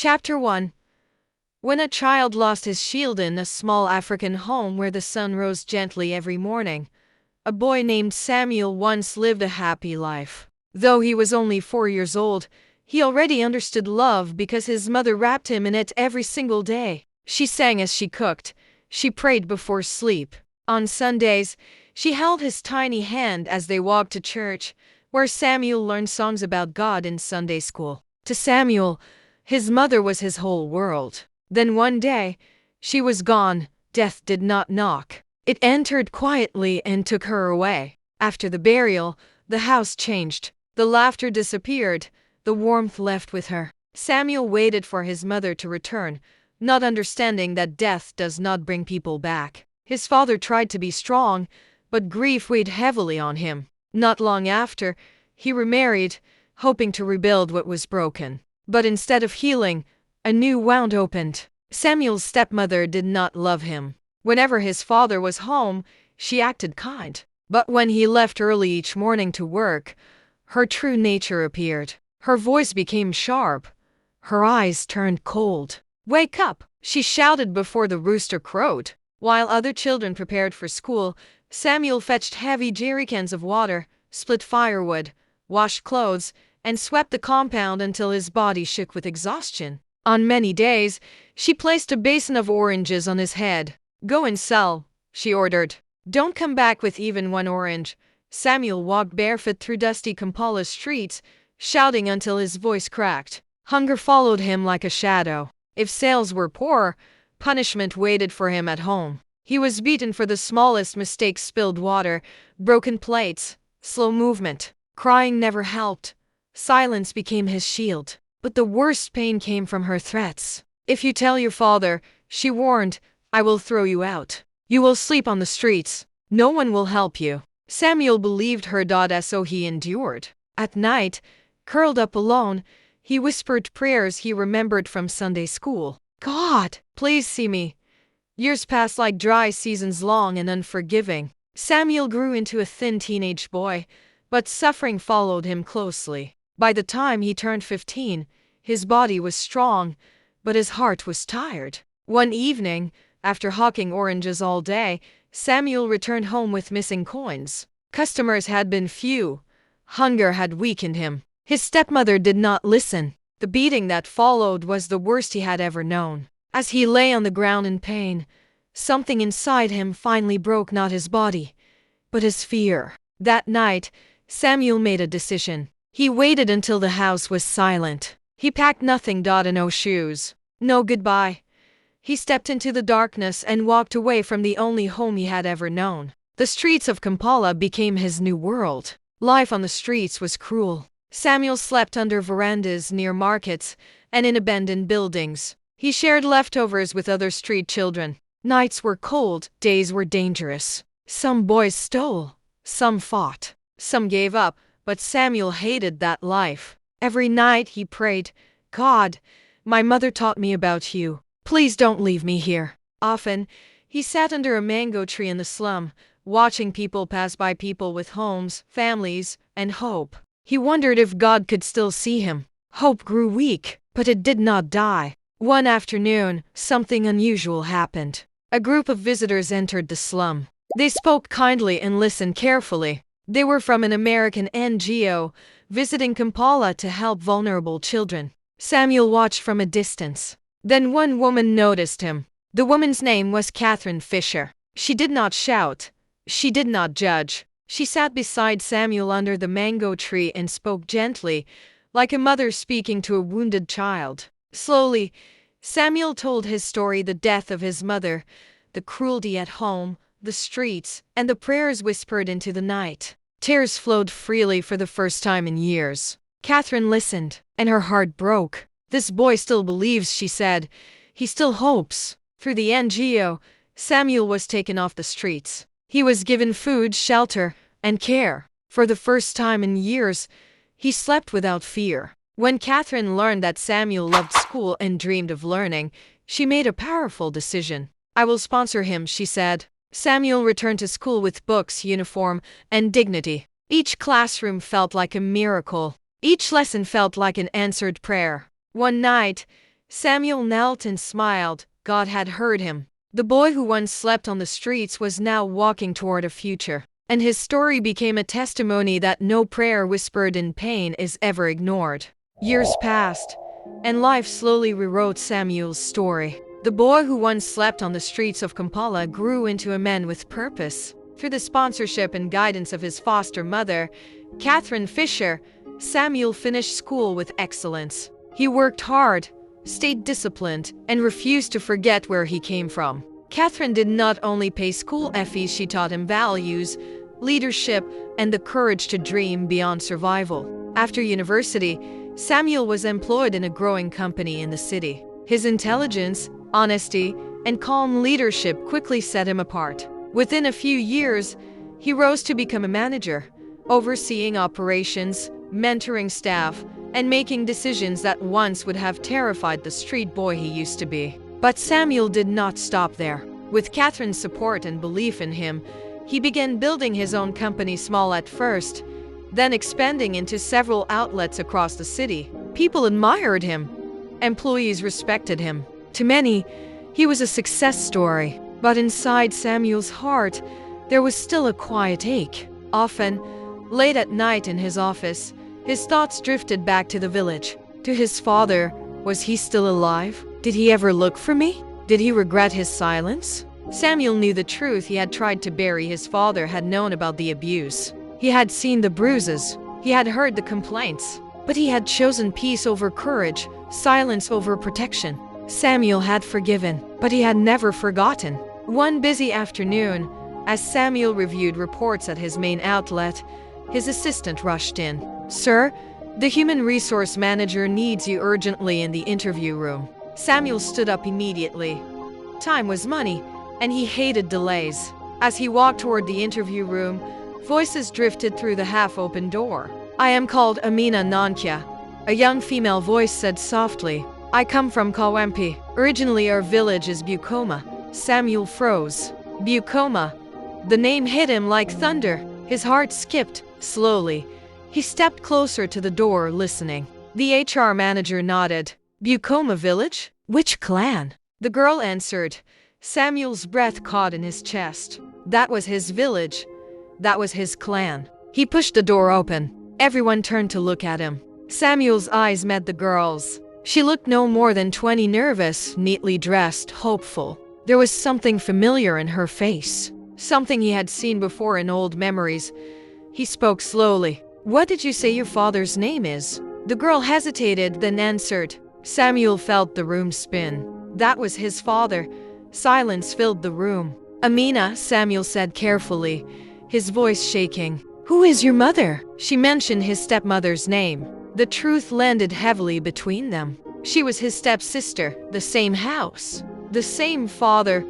Chapter 1. When a child lost his shield in a small African home where the sun rose gently every morning, a boy named Samuel once lived a happy life. Though he was only 4 years old, he already understood love because his mother wrapped him in it every single day. She sang as she cooked. She prayed before sleep. On Sundays, she held his tiny hand as they walked to church, where Samuel learned songs about God in Sunday school. To Samuel, his mother was his whole world. Then one day, she was gone. Death did not knock. It entered quietly and took her away. After the burial, the house changed. The laughter disappeared. The warmth left with her. Samuel waited for his mother to return, not understanding that death does not bring people back. His father tried to be strong, but grief weighed heavily on him. Not long after, he remarried, hoping to rebuild what was broken. But instead of healing, a new wound opened. Samuel's stepmother did not love him. Whenever his father was home, she acted kind. But when he left early each morning to work, her true nature appeared. Her voice became sharp. Her eyes turned cold. "Wake up!" she shouted before the rooster crowed. While other children prepared for school, Samuel fetched heavy jerrycans of water, split firewood, washed clothes, and swept the compound until his body shook with exhaustion. On many days, she placed a basin of oranges on his head. "Go and sell," she ordered. "Don't come back with even one orange." Samuel walked barefoot through dusty Kampala streets, shouting until his voice cracked. Hunger followed him like a shadow. If sales were poor, punishment waited for him at home. He was beaten for the smallest mistake: spilled water, broken plates, slow movement. Crying never helped. Silence became his shield. But the worst pain came from her threats. "If you tell your father," she warned, "I will throw you out. You will sleep on the streets. No one will help you." Samuel believed her, so he endured. At night, curled up alone, he whispered prayers he remembered from Sunday school. "God, please see me." Years passed like dry seasons, long and unforgiving. Samuel grew into a thin teenage boy, but suffering followed him closely. By the time he turned 15, his body was strong, but his heart was tired. One evening, after hawking oranges all day, Samuel returned home with missing coins. Customers had been few. Hunger had weakened him. His stepmother did not listen. The beating that followed was the worst he had ever known. As he lay on the ground in pain, something inside him finally broke, not his body, but his fear. That night, Samuel made a decision. He waited until the house was silent. He packed nothing, no shoes, no goodbye. He stepped into the darkness and walked away from the only home he had ever known. The streets of Kampala became his new world. Life on the streets was cruel. Samuel slept under verandas near markets and in abandoned buildings. He shared leftovers with other street children. Nights were cold, days were dangerous. Some boys stole, some fought, some gave up. But Samuel hated that life. Every night he prayed, "God, my mother taught me about you. Please don't leave me here." Often, he sat under a mango tree in the slum, watching people pass by, people with homes, families, and hope. He wondered if God could still see him. Hope grew weak, but it did not die. One afternoon, something unusual happened. A group of visitors entered the slum. They spoke kindly and listened carefully. They were from an American NGO, visiting Kampala to help vulnerable children. Samuel watched from a distance. Then one woman noticed him. The woman's name was Catherine Fisher. She did not shout. She did not judge. She sat beside Samuel under the mango tree and spoke gently, like a mother speaking to a wounded child. Slowly, Samuel told his story: the death of his mother, the cruelty at home, the streets, and the prayers whispered into the night. Tears flowed freely for the first time in years. Catherine listened, and her heart broke. "This boy still believes," she said. "He still hopes." Through the NGO, Samuel was taken off the streets. He was given food, shelter, and care. For the first time in years, he slept without fear. When Catherine learned that Samuel loved school and dreamed of learning, she made a powerful decision. "I will sponsor him," she said. Samuel returned to school with books, uniform, and dignity. Each classroom felt like a miracle. Each lesson felt like an answered prayer. One night, Samuel knelt and smiled. God had heard him. The boy who once slept on the streets was now walking toward a future, and his story became a testimony that no prayer whispered in pain is ever ignored. Years passed, and life slowly rewrote Samuel's story. The boy who once slept on the streets of Kampala grew into a man with purpose. Through the sponsorship and guidance of his foster mother, Catherine Fisher, Samuel finished school with excellence. He worked hard, stayed disciplined, and refused to forget where he came from. Catherine did not only pay school fees, she taught him values, leadership, and the courage to dream beyond survival. After university, Samuel was employed in a growing company in the city. His intelligence, honesty, and calm leadership quickly set him apart. Within a few years, he rose to become a manager, overseeing operations, mentoring staff, and making decisions that once would have terrified the street boy he used to be. But Samuel did not stop there. With Catherine's support and belief in him, he began building his own company, small at first, then expanding into several outlets across the city. People admired him. Employees respected him. To many, he was a success story. But inside Samuel's heart, there was still a quiet ache. Often, late at night in his office, his thoughts drifted back to the village, to his father. Was he still alive? Did he ever look for me? Did he regret his silence? Samuel knew the truth. He had tried to bury his father, had known about the abuse. He had seen the bruises. He had heard the complaints. But he had chosen peace over courage, silence over protection. Samuel had forgiven, but he had never forgotten. One busy afternoon, as Samuel reviewed reports at his main outlet, his assistant rushed in. "Sir, the human resource manager needs you urgently in the interview room." Samuel stood up immediately. Time was money, and he hated delays. As he walked toward the interview room, voices drifted through the half-open door. "I am called Amina Nankia," a young female voice said softly. "I come from Kawempe. Originally our village is Bukoma." Samuel froze. Bukoma. The name hit him like thunder. His heart skipped. Slowly, he stepped closer to the door, listening. The HR manager nodded. "Bukoma village? Which clan?" The girl answered. Samuel's breath caught in his chest. That was his village. That was his clan. He pushed the door open. Everyone turned to look at him. Samuel's eyes met the girl's. She looked no more than 20, nervous, neatly dressed, hopeful. There was something familiar in her face, something he had seen before in old memories. He spoke slowly. "What did you say your father's name is?" The girl hesitated, then answered. Samuel felt the room spin. That was his father. Silence filled the room. "Amina," Samuel said carefully, his voice shaking. "Who is your mother?" She mentioned his stepmother's name. The truth landed heavily between them. She was his stepsister, the same house, the same father,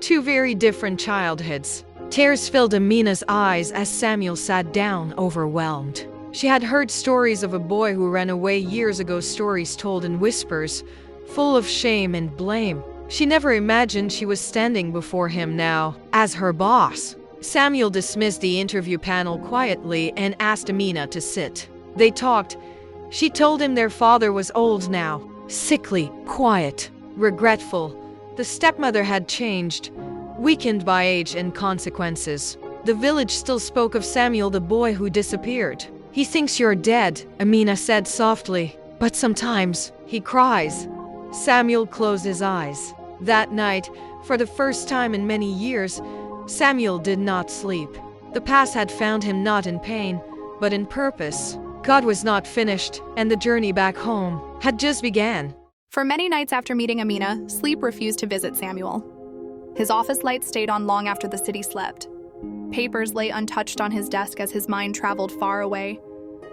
two very different childhoods. Tears filled Amina's eyes as Samuel sat down, overwhelmed. She had heard stories of a boy who ran away years ago, stories told in whispers, full of shame and blame. She never imagined she was standing before him now, as her boss. Samuel dismissed the interview panel quietly and asked Amina to sit. They talked. She told him their father was old now, sickly, quiet, regretful. The stepmother had changed, weakened by age and consequences. The village still spoke of Samuel, the boy who disappeared. "He thinks you're dead," Amina said softly. "But sometimes he cries." Samuel closed his eyes. That night, for the first time in many years, Samuel did not sleep. The past had found him not in pain, but in purpose. God was not finished, and the journey back home had just began. For many nights after meeting Amina, sleep refused to visit Samuel. His office lights stayed on long after the city slept. Papers lay untouched on his desk as his mind traveled far away,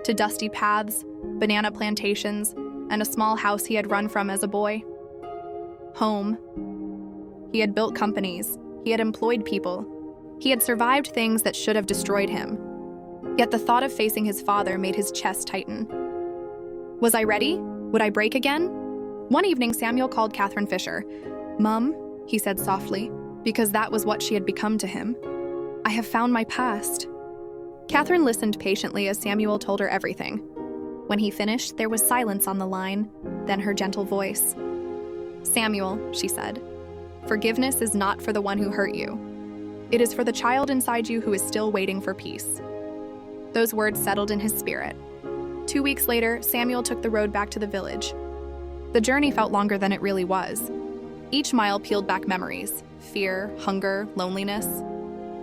to dusty paths, banana plantations, and a small house he had run from as a boy. Home. He had built companies. He had employed people. He had survived things that should have destroyed him. Yet the thought of facing his father made his chest tighten. Was I ready? Would I break again? One evening, Samuel called Catherine Fisher. "Mum," he said softly, because that was what she had become to him. "I have found my past." Catherine listened patiently as Samuel told her everything. When he finished, there was silence on the line, then her gentle voice. "Samuel," she said, "forgiveness is not for the one who hurt you. It is for the child inside you who is still waiting for peace." Those words settled in his spirit. 2 weeks later, Samuel took the road back to the village. The journey felt longer than it really was. Each mile peeled back memories: fear, hunger, loneliness.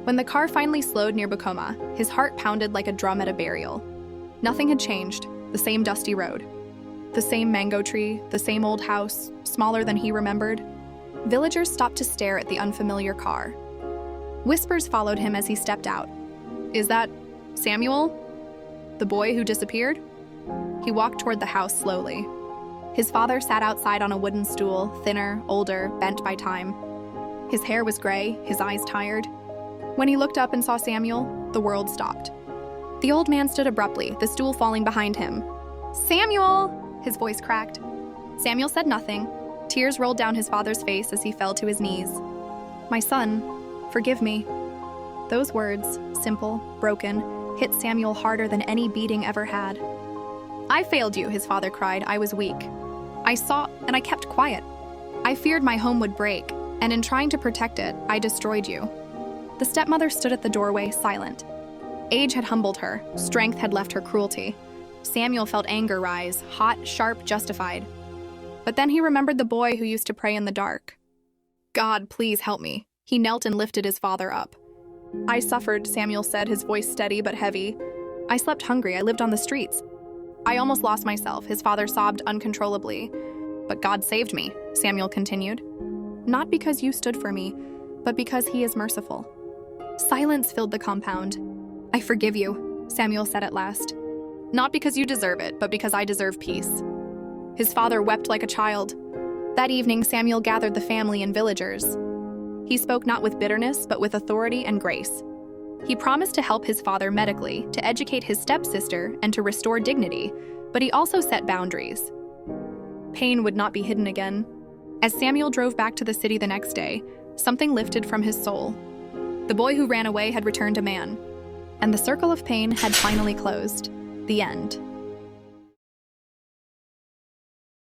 When the car finally slowed near Bukoma, his heart pounded like a drum at a burial. Nothing had changed. The same dusty road. The same mango tree, the same old house, smaller than he remembered. Villagers stopped to stare at the unfamiliar car. Whispers followed him as he stepped out. "Is that Samuel? The boy who disappeared?" He walked toward the house slowly. His father sat outside on a wooden stool, thinner, older, bent by time. His hair was gray, his eyes tired. When he looked up and saw Samuel, the world stopped. The old man stood abruptly, the stool falling behind him. "Samuel!" His voice cracked. Samuel said nothing. Tears rolled down his father's face as he fell to his knees. "My son, forgive me." Those words, simple, broken, hit Samuel harder than any beating ever had. "I failed you," his father cried. "I was weak. I saw, and I kept quiet. I feared my home would break, and in trying to protect it, I destroyed you." The stepmother stood at the doorway, silent. Age had humbled her. Strength had left her cruelty. Samuel felt anger rise, hot, sharp, justified. But then he remembered the boy who used to pray in the dark. "God, please help me." He knelt and lifted his father up. "I suffered," Samuel said, his voice steady but heavy. "I slept hungry. I lived on the streets. I almost lost myself," his father sobbed uncontrollably. "But God saved me," Samuel continued. "Not because you stood for me, but because he is merciful." Silence filled the compound. "I forgive you," Samuel said at last. "Not because you deserve it, but because I deserve peace." His father wept like a child. That evening, Samuel gathered the family and villagers. He spoke not with bitterness, but with authority and grace. He promised to help his father medically, to educate his stepsister, and to restore dignity, but he also set boundaries. Pain would not be hidden again. As Samuel drove back to the city the next day, something lifted from his soul. The boy who ran away had returned a man, and the circle of pain had finally closed. The end.